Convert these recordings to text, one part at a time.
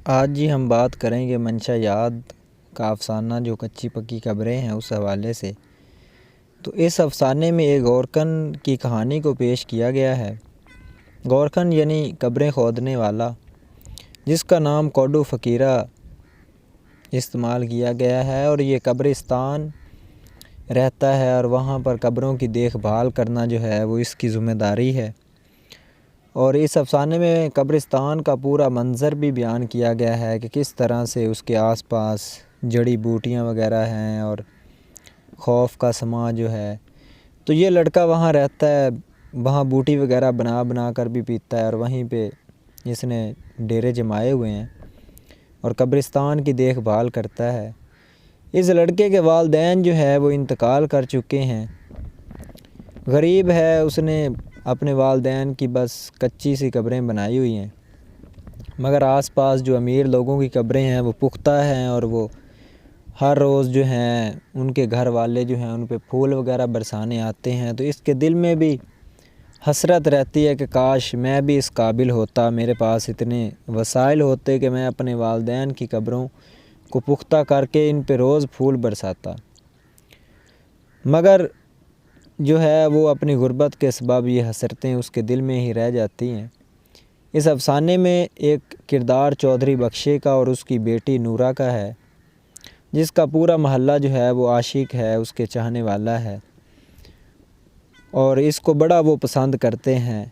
آج جی ہم بات کریں گے منشیات کا افسانہ جو کچی پکی قبریں ہیں اس حوالے سے۔ تو اس افسانے میں ایک گورکن کی کہانی کو پیش کیا گیا ہے۔ گورکن یعنی قبریں کھودنے والا، جس کا نام کوڈو فقیرہ استعمال کیا گیا ہے، اور یہ قبرستان رہتا ہے اور وہاں پر قبروں کی دیکھ بھال کرنا جو ہے وہ اس کی ذمہ داری ہے۔ اور اس افسانے میں قبرستان کا پورا منظر بھی بیان کیا گیا ہے کہ کس طرح سے اس کے آس پاس جڑی بوٹیاں وغیرہ ہیں اور خوف کا سما جو ہے۔ تو یہ لڑکا وہاں رہتا ہے، وہاں بوٹی وغیرہ بنا کر بھی پیتا ہے، اور وہیں پہ اس نے ڈیرے جمائے ہوئے ہیں اور قبرستان کی دیکھ بھال کرتا ہے۔ اس لڑکے کے والدین جو ہے وہ انتقال کر چکے ہیں، غریب ہے، اس نے اپنے والدین کی بس کچی سی قبریں بنائی ہوئی ہیں، مگر آس پاس جو امیر لوگوں کی قبریں ہیں وہ پختہ ہیں، اور وہ ہر روز جو ہیں ان کے گھر والے جو ہیں ان پہ پھول وغیرہ برسانے آتے ہیں۔ تو اس کے دل میں بھی حسرت رہتی ہے کہ کاش میں بھی اس قابل ہوتا، میرے پاس اتنے وسائل ہوتے کہ میں اپنے والدین کی قبروں کو پختہ کر کے ان پہ روز پھول برساتا، مگر جو ہے وہ اپنی غربت کے سبب یہ حسرتیں اس کے دل میں ہی رہ جاتی ہیں۔ اس افسانے میں ایک کردار چودھری بخشے کا اور اس کی بیٹی نورا کا ہے، جس کا پورا محلہ جو ہے وہ عاشق ہے، اس کے چاہنے والا ہے، اور اس کو بڑا وہ پسند کرتے ہیں۔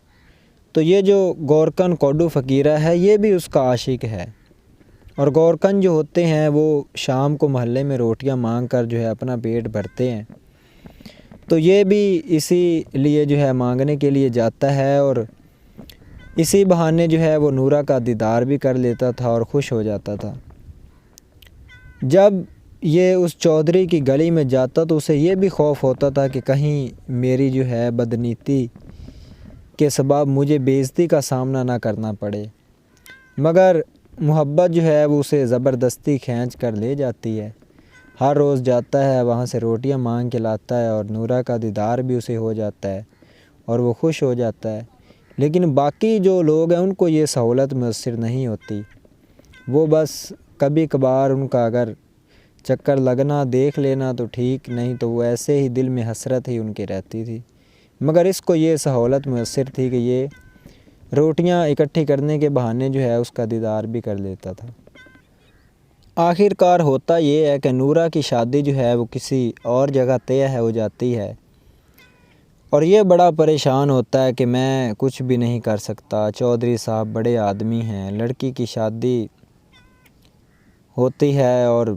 تو یہ جو گورکن کوڈو فقیرہ ہے یہ بھی اس کا عاشق ہے، اور گورکن جو ہوتے ہیں وہ شام کو محلے میں روٹیاں مانگ کر جو ہے اپنا پیٹ بھرتے ہیں۔ تو یہ بھی اسی لیے جو ہے مانگنے کے لیے جاتا ہے، اور اسی بہانے جو ہے وہ نورا کا دیدار بھی کر لیتا تھا اور خوش ہو جاتا تھا۔ جب یہ اس چودھری کی گلی میں جاتا تو اسے یہ بھی خوف ہوتا تھا کہ کہیں میری جو ہے بدنیتی کے سبب مجھے بے عزتی کا سامنا نہ کرنا پڑے، مگر محبت جو ہے وہ اسے زبردستی کھینچ کر لے جاتی ہے۔ ہر روز جاتا ہے، وہاں سے روٹیاں مانگ کے لاتا ہے، اور نورا کا دیدار بھی اسے ہو جاتا ہے اور وہ خوش ہو جاتا ہے۔ لیکن باقی جو لوگ ہیں ان کو یہ سہولت میسر نہیں ہوتی، وہ بس کبھی کبھار ان کا اگر چکر لگنا دیکھ لینا تو ٹھیک، نہیں تو وہ ایسے ہی دل میں حسرت ہی ان کے رہتی تھی، مگر اس کو یہ سہولت میسر تھی کہ یہ روٹیاں اکٹھی کرنے کے بہانے جو ہے اس کا دیدار بھی کر لیتا تھا۔ آخر کار ہوتا یہ ہے کہ نورا کی شادی جو ہے وہ کسی اور جگہ طے ہو جاتی ہے، اور یہ بڑا پریشان ہوتا ہے کہ میں کچھ بھی نہیں کر سکتا، چودھری صاحب بڑے آدمی ہیں۔ لڑکی کی شادی ہوتی ہے اور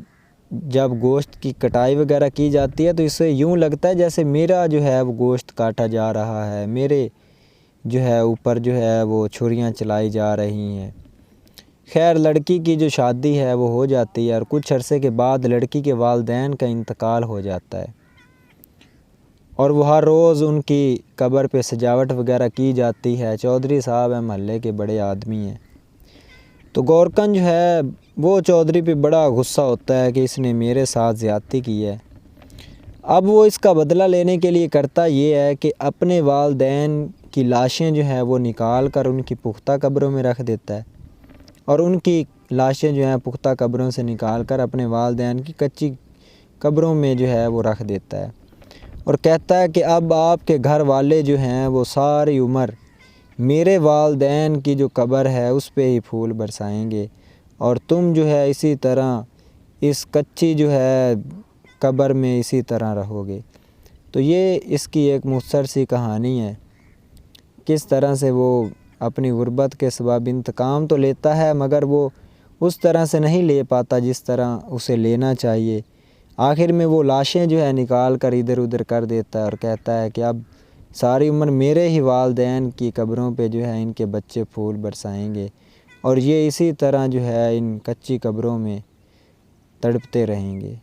جب گوشت کی کٹائی وغیرہ کی جاتی ہے تو اسے یوں لگتا ہے جیسے میرا جو ہے وہ گوشت کاٹا جا رہا ہے، میرے جو ہے اوپر جو ہے وہ چھریاں چلائی جا رہی ہیں۔ خیر لڑکی کی جو شادی ہے وہ ہو جاتی ہے، اور کچھ عرصے کے بعد لڑکی کے والدین کا انتقال ہو جاتا ہے، اور وہ ہر روز ان کی قبر پہ سجاوٹ وغیرہ کی جاتی ہے۔ چودھری صاحب ہیں، محلے کے بڑے آدمی ہیں۔ تو گورکن جو ہے وہ چودھری پہ بڑا غصہ ہوتا ہے کہ اس نے میرے ساتھ زیادتی کی ہے۔ اب وہ اس کا بدلہ لینے کے لیے کرتا یہ ہے کہ اپنے والدین کی لاشیں جو ہیں وہ نکال کر ان کی پختہ قبروں میں رکھ دیتا ہے، اور ان کی لاشیں جو ہیں پختہ قبروں سے نکال کر اپنے والدین کی کچی قبروں میں جو ہے وہ رکھ دیتا ہے، اور کہتا ہے کہ اب آپ کے گھر والے جو ہیں وہ ساری عمر میرے والدین کی جو قبر ہے اس پہ ہی پھول برسائیں گے، اور تم جو ہے اسی طرح اس کچی جو ہے قبر میں اسی طرح رہو گے۔ تو یہ اس کی ایک مختصر سی کہانی ہے، کس طرح سے وہ اپنی غربت کے سبب انتقام تو لیتا ہے مگر وہ اس طرح سے نہیں لے پاتا جس طرح اسے لینا چاہیے۔ آخر میں وہ لاشیں جو ہے نکال کر ادھر ادھر کر دیتا ہے اور کہتا ہے کہ اب ساری عمر میرے ہی والدین کی قبروں پہ جو ہے ان کے بچے پھول برسائیں گے، اور یہ اسی طرح جو ہے ان کچی قبروں میں تڑپتے رہیں گے۔